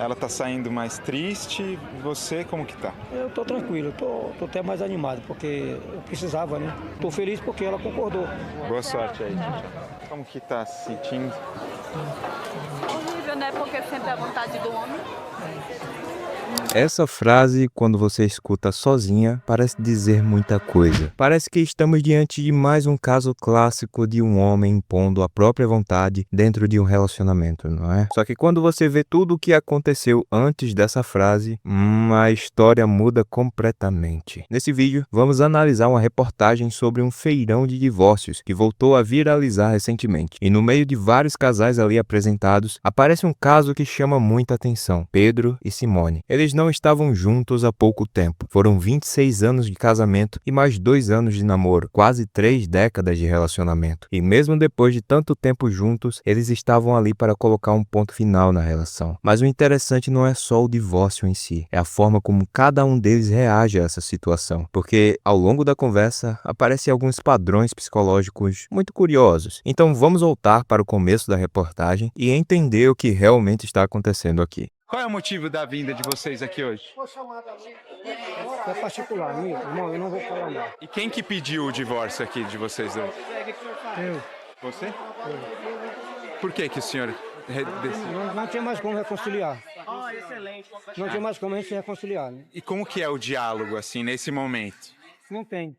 Ela tá saindo mais triste, você como que tá? Eu tô tranquilo, tô até mais animado, porque eu precisava, né? Tô feliz porque ela concordou. Boa sorte aí. Como que tá se sentindo? Horrível, né? Porque sempre é a vontade do homem. Essa frase, quando você escuta sozinha, parece dizer muita coisa. Parece que estamos diante de mais um caso clássico de um homem impondo a própria vontade dentro de um relacionamento, não é? Só que quando você vê tudo o que aconteceu antes dessa frase, a história muda completamente. Nesse vídeo, vamos analisar uma reportagem sobre um feirão de divórcios que voltou a viralizar recentemente. E no meio de vários casais ali apresentados, aparece um caso que chama muita atenção: Pedro e Simone. Eles não estavam juntos há pouco tempo. Foram 26 anos de casamento e mais 2 anos de namoro, quase 3 décadas de relacionamento. E mesmo depois de tanto tempo juntos, eles estavam ali para colocar um ponto final na relação. Mas o interessante não é só o divórcio em si, é a forma como cada um deles reage a essa situação. Porque ao longo da conversa, aparecem alguns padrões psicológicos muito curiosos. Então vamos voltar para o começo da reportagem e entender o que realmente está acontecendo aqui. Qual é o motivo da vinda de vocês aqui hoje? É particular, meu irmão, eu não vou falar nada. E quem que pediu o divórcio aqui de vocês dois? Eu Você? Por que que o senhor decidiu? não tinha mais como reconciliar. Não tinha mais como a gente reconciliar, né? E como que é o diálogo, assim, nesse momento? Não tem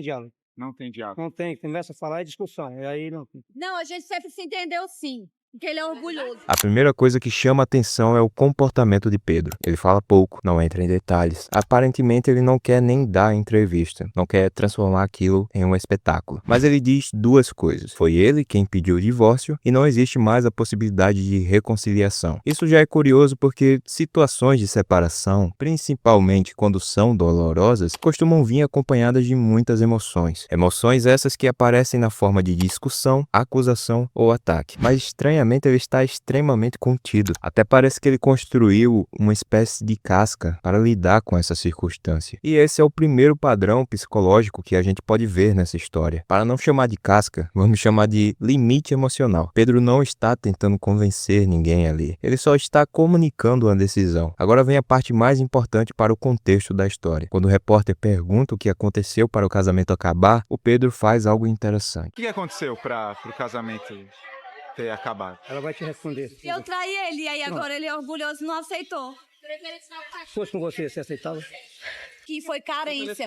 diálogo. Não tem diálogo. Não tem, começa a falar é discussão. E aí não. Não, a gente sempre se entendeu sim. Porque ele é orgulhoso. A primeira coisa que chama atenção é o comportamento de Pedro. Ele fala pouco, não entra em detalhes. Aparentemente ele não quer nem dar entrevista, não quer transformar aquilo em um espetáculo. Mas ele diz duas coisas: foi ele quem pediu o divórcio e não existe mais a possibilidade de reconciliação. Isso já é curioso porque situações de separação, principalmente quando são dolorosas, costumam vir acompanhadas de muitas emoções. Emoções essas que aparecem na forma de discussão, acusação ou ataque. Mas estranhamente ele está extremamente contido. Até parece que ele construiu uma espécie de casca para lidar com essa circunstância. E esse é o primeiro padrão psicológico que a gente pode ver nessa história. Para não chamar de casca, vamos chamar de limite emocional. Pedro não está tentando convencer ninguém ali. Ele só está comunicando uma decisão. Agora vem a parte mais importante para o contexto da história. Quando o repórter pergunta o que aconteceu para o casamento acabar, o Pedro faz algo interessante. O que aconteceu para o casamento ter acabado? Ela vai te responder. Eu traí ele e aí agora ele é orgulhoso e não aceitou. Se fosse com você aceitava? Que foi carência.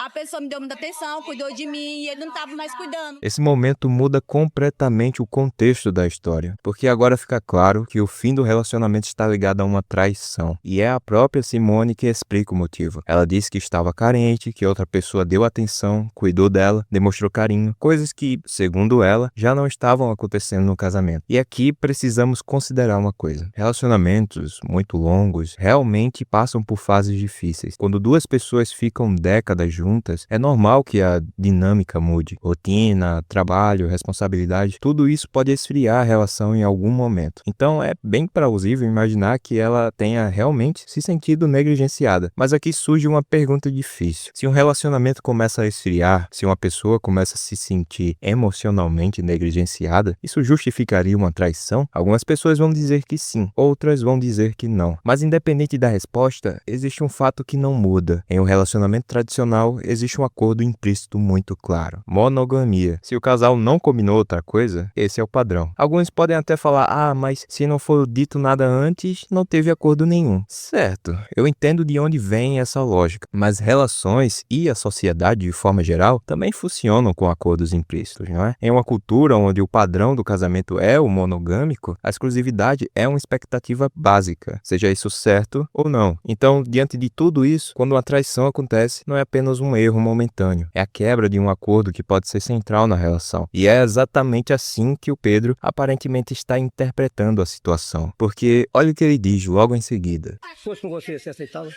A pessoa me deu muita atenção, cuidou de mim e ele não estava mais cuidando. Esse momento muda completamente o contexto da história, porque agora fica claro que o fim do relacionamento está ligado a uma traição. E é a própria Simone que explica o motivo. Ela disse que estava carente, que outra pessoa deu atenção, cuidou dela, demonstrou carinho, coisas que, segundo ela, já não estavam acontecendo no casamento. E aqui precisamos considerar uma coisa: relacionamentos muito longos realmente passam por fases difíceis. Quando duas pessoas ficam décadas juntas, é normal que a dinâmica mude. Rotina, trabalho, responsabilidade, tudo isso pode esfriar a relação em algum momento. Então é bem plausível imaginar que ela tenha realmente se sentido negligenciada. Mas aqui surge uma pergunta difícil. Se um relacionamento começa a esfriar, se uma pessoa começa a se sentir emocionalmente negligenciada, isso justificaria uma traição? Algumas pessoas vão dizer que sim, outras vão dizer que não. Mas independente da resposta, existe um fato que não muda. Em um relacionamento tradicional, existe um acordo implícito muito claro: monogamia. Se o casal não combinou outra coisa, esse é o padrão. Alguns podem até falar: mas se não for dito nada antes, não teve acordo nenhum. Certo, eu entendo de onde vem essa lógica, mas relações e a sociedade de forma geral também funcionam com acordos implícitos, não é? Em uma cultura onde o padrão do casamento é o monogâmico, a exclusividade é uma expectativa básica, seja isso certo ou não. Então, diante de tudo isso, quando uma traição acontece, não é apenas um erro momentâneo, é a quebra de um acordo que pode ser central na relação. E é exatamente assim que o Pedro aparentemente está interpretando a situação, porque olha o que ele diz logo em seguida. Se fosse com você aceitava?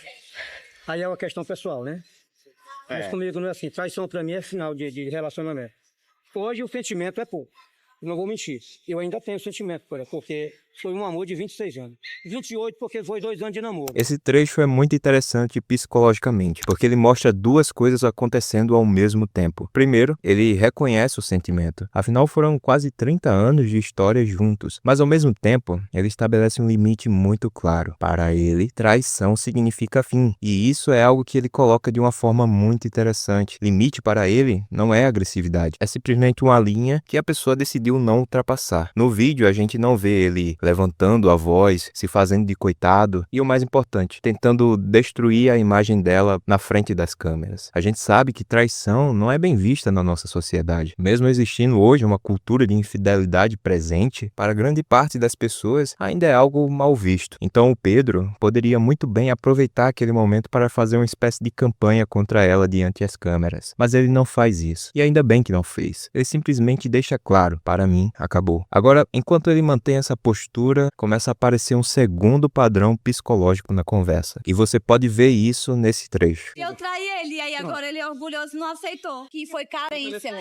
Aí é uma questão pessoal, né? Mas comigo não é assim. Traição pra mim é final de relacionamento. Hoje o sentimento é pouco. Não vou mentir. Eu ainda tenho sentimento por ela, porque Foi um amor de 26 anos. 28 porque foi 2 anos de namoro. Esse trecho é muito interessante psicologicamente, porque ele mostra duas coisas acontecendo ao mesmo tempo. Primeiro, ele reconhece o sentimento. Afinal, foram quase 30 anos de história juntos. Mas ao mesmo tempo, ele estabelece um limite muito claro. Para ele, traição significa fim. E isso é algo que ele coloca de uma forma muito interessante. Limite para ele não é agressividade. É simplesmente uma linha que a pessoa decidiu não ultrapassar. No vídeo, a gente não vê ele levantando a voz, se fazendo de coitado e, o mais importante, tentando destruir a imagem dela na frente das câmeras. A gente sabe que traição não é bem vista na nossa sociedade. Mesmo existindo hoje uma cultura de infidelidade presente, para grande parte das pessoas ainda é algo mal visto. Então o Pedro poderia muito bem aproveitar aquele momento para fazer uma espécie de campanha contra ela diante das câmeras. Mas ele não faz isso. E ainda bem que não fez. Ele simplesmente deixa claro, para mim, acabou. Agora, enquanto ele mantém essa postura, começa a aparecer um segundo padrão psicológico na conversa. E você pode ver isso nesse trecho. Eu traí ele, e aí agora ele é orgulhoso e não aceitou. Que foi carência.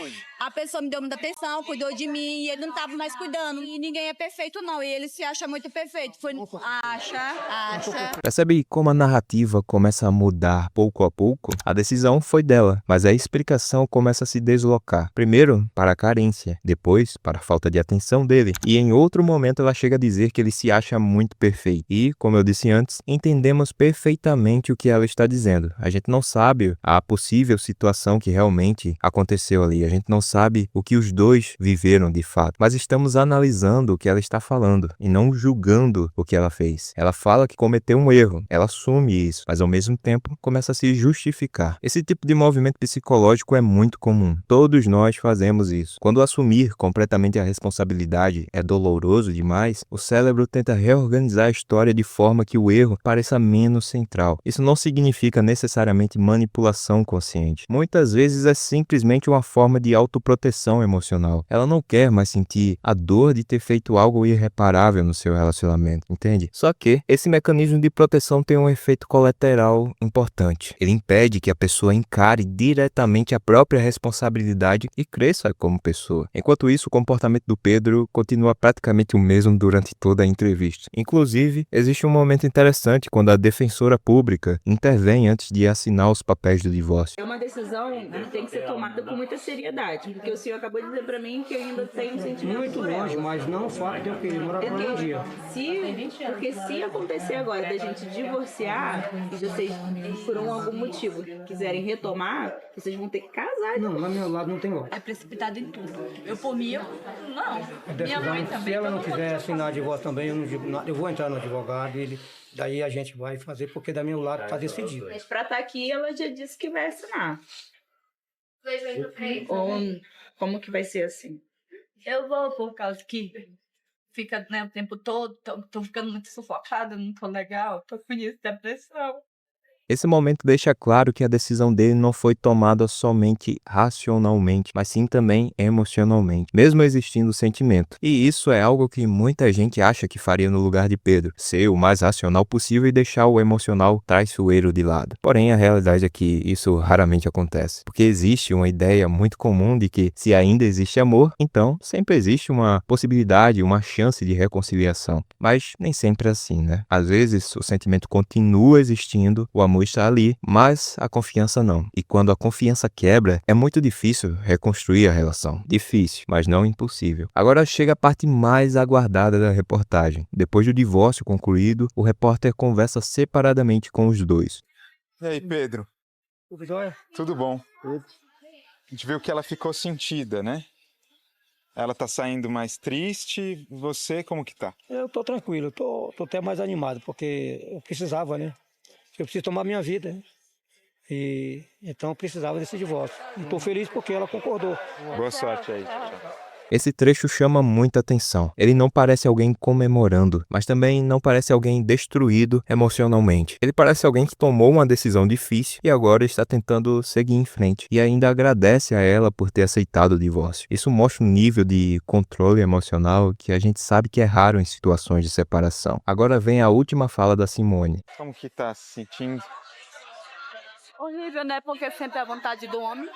A pessoa me deu muita atenção, cuidou de mim, e ele não tava mais cuidando. E ninguém é perfeito, não. E ele se acha muito perfeito. Acha. Percebe como a narrativa começa a mudar pouco a pouco? A decisão foi dela, mas a explicação começa a se deslocar. Primeiro, para a carência, depois, para a falta de atenção dele. E em outro momento ela chega a dizer que ele se acha muito perfeito. E, como eu disse antes, entendemos perfeitamente o que ela está dizendo. A gente não sabe a possível situação que realmente aconteceu ali. A gente não sabe o que os dois viveram de fato. Mas estamos analisando o que ela está falando e não julgando o que ela fez. Ela fala que cometeu um erro. Ela assume isso, mas ao mesmo tempo começa a se justificar. Esse tipo de movimento psicológico é muito comum. Todos nós fazemos isso. Quando assumir completamente a responsabilidade é doloroso demais, o cérebro tenta reorganizar a história de forma que o erro pareça menos central. Isso não significa necessariamente manipulação consciente. Muitas vezes é simplesmente uma forma de autoproteção emocional. Ela não quer mais sentir a dor de ter feito algo irreparável no seu relacionamento, entende? Só que esse mecanismo de proteção tem um efeito colateral importante. Ele impede que a pessoa encare diretamente a própria responsabilidade e cresça como pessoa. Enquanto isso, o comportamento do Pedro continua praticamente o mesmo durante toda a entrevista. Inclusive, existe um momento interessante quando a defensora pública intervém antes de assinar os papéis do divórcio. É uma decisão que tem que ser tomada com muita seriedade, porque o senhor acabou de dizer para mim que ainda tem um sentimento Muito por ela. longe, mas não o fato de eu querer morar com ela um dia. Porque se acontecer agora da gente divorciar e vocês, por algum motivo, quiserem retomar, vocês vão ter que casar. Não, lá do meu lado não tem voto. É precipitado em tudo. Eu, por mim, não. A Minha mãe decisão, também. se ela não quiser assinar divórcio também, eu não digo nada. Eu vou entrar no advogado e daí a gente vai fazer, porque da meu lado está decidido. Mas pra estar aqui, ela já disse que vai assinar. Ou como que vai ser assim? Eu vou por causa que fica, né, o tempo todo, tô ficando muito sufocada, não tô legal, tô com isso, depressão. Esse momento deixa claro que a decisão dele não foi tomada somente racionalmente, mas sim também emocionalmente, mesmo existindo o sentimento. E isso é algo que muita gente acha que faria no lugar de Pedro, ser o mais racional possível e deixar o emocional traiçoeiro de lado. Porém, a realidade é que isso raramente acontece, porque existe uma ideia muito comum de que se ainda existe amor, então sempre existe uma possibilidade, uma chance de reconciliação. Mas nem sempre é assim, né? Às vezes o sentimento continua existindo, o amor está ali, mas a confiança não. E quando a confiança quebra, é muito difícil reconstruir a relação. Difícil, mas não impossível. Agora chega a parte mais aguardada da reportagem. Depois do divórcio concluído, o repórter conversa separadamente com os dois. E aí, Pedro? Tudo jóia? Tudo bom? Tudo. A gente viu que ela ficou sentida, né? Ela tá saindo mais triste. Você, como que tá? Eu tô tranquilo, eu tô até mais animado, porque eu precisava, né? Eu preciso tomar minha vida, né? E então eu precisava desse divórcio. E tô feliz porque ela concordou. Boa sorte aí. Tchau. Esse trecho chama muita atenção. Ele não parece alguém comemorando, mas também não parece alguém destruído emocionalmente. Ele parece alguém que tomou uma decisão difícil e agora está tentando seguir em frente. E ainda agradece a ela por ter aceitado o divórcio. Isso mostra um nível de controle emocional que a gente sabe que é raro em situações de separação. Agora vem a última fala da Simone. Como que tá se sentindo? Horrível, né? Porque sempre é a vontade do homem.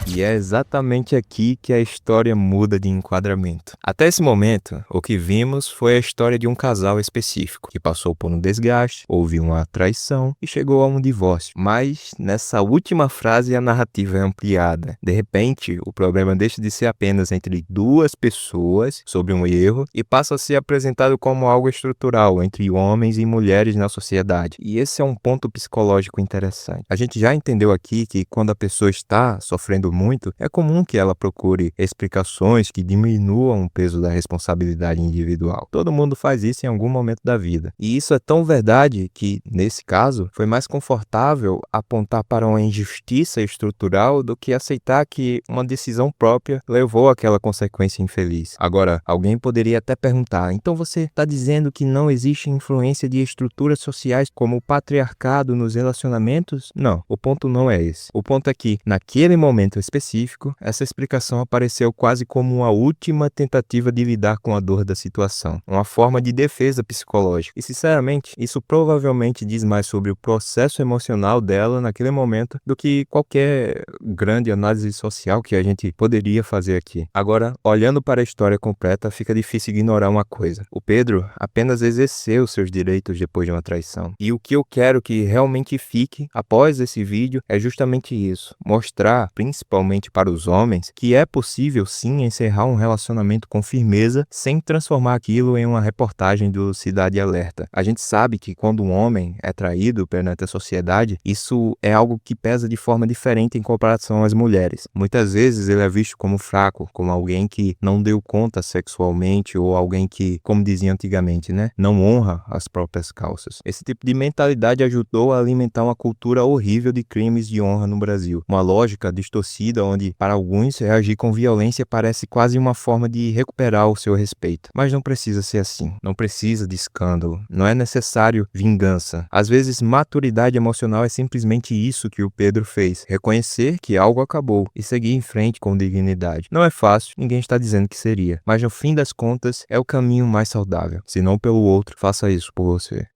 E é exatamente aqui que a história muda de enquadramento. Até esse momento, o que vimos foi a história de um casal específico, que passou por um desgaste, houve uma traição e chegou a um divórcio. Mas, nessa última frase, a narrativa é ampliada. De repente, o problema deixa de ser apenas entre duas pessoas sobre um erro e passa a ser apresentado como algo estrutural entre homens e mulheres na sociedade. E esse é um ponto psicológico interessante. A gente já entendeu aqui que quando a pessoa está sofrendo muito, é comum que ela procure explicações que diminuam o peso da responsabilidade individual. Todo mundo faz isso em algum momento da vida. E isso é tão verdade que, nesse caso, foi mais confortável apontar para uma injustiça estrutural do que aceitar que uma decisão própria levou àquela consequência infeliz. Agora, alguém poderia até perguntar, então você está dizendo que não existe influência de estruturas sociais como o patriarcado nos relacionamentos? Não, o ponto não é esse. O ponto é que, naquele momento específico, essa explicação apareceu quase como uma última tentativa de lidar com a dor da situação, uma forma de defesa psicológica. E sinceramente, isso provavelmente diz mais sobre o processo emocional dela naquele momento do que qualquer grande análise social que a gente poderia fazer aqui. Agora, olhando para a história completa, fica difícil ignorar uma coisa. O Pedro apenas exerceu seus direitos depois de uma traição. E o que eu quero que realmente fique após esse vídeo é justamente isso, mostrar, principalmente para os homens, que é possível sim encerrar um relacionamento com firmeza sem transformar aquilo em uma reportagem do Cidade Alerta. A gente sabe que quando um homem é traído perante a sociedade, isso é algo que pesa de forma diferente em comparação às mulheres. Muitas vezes ele é visto como fraco, como alguém que não deu conta sexualmente ou alguém que, como dizia antigamente, né, não honra as próprias calças. Esse tipo de mentalidade ajudou a alimentar uma cultura horrível de crimes de honra no Brasil. Uma lógica distorcida onde, para alguns, reagir com violência parece quase uma forma de recuperar o seu respeito. Mas não precisa ser assim. Não precisa de escândalo. Não é necessário vingança. Às vezes, maturidade emocional é simplesmente isso que o Pedro fez. Reconhecer que algo acabou e seguir em frente com dignidade. Não é fácil, ninguém está dizendo que seria. Mas no fim das contas, é o caminho mais saudável. Se não pelo outro, faça isso por você.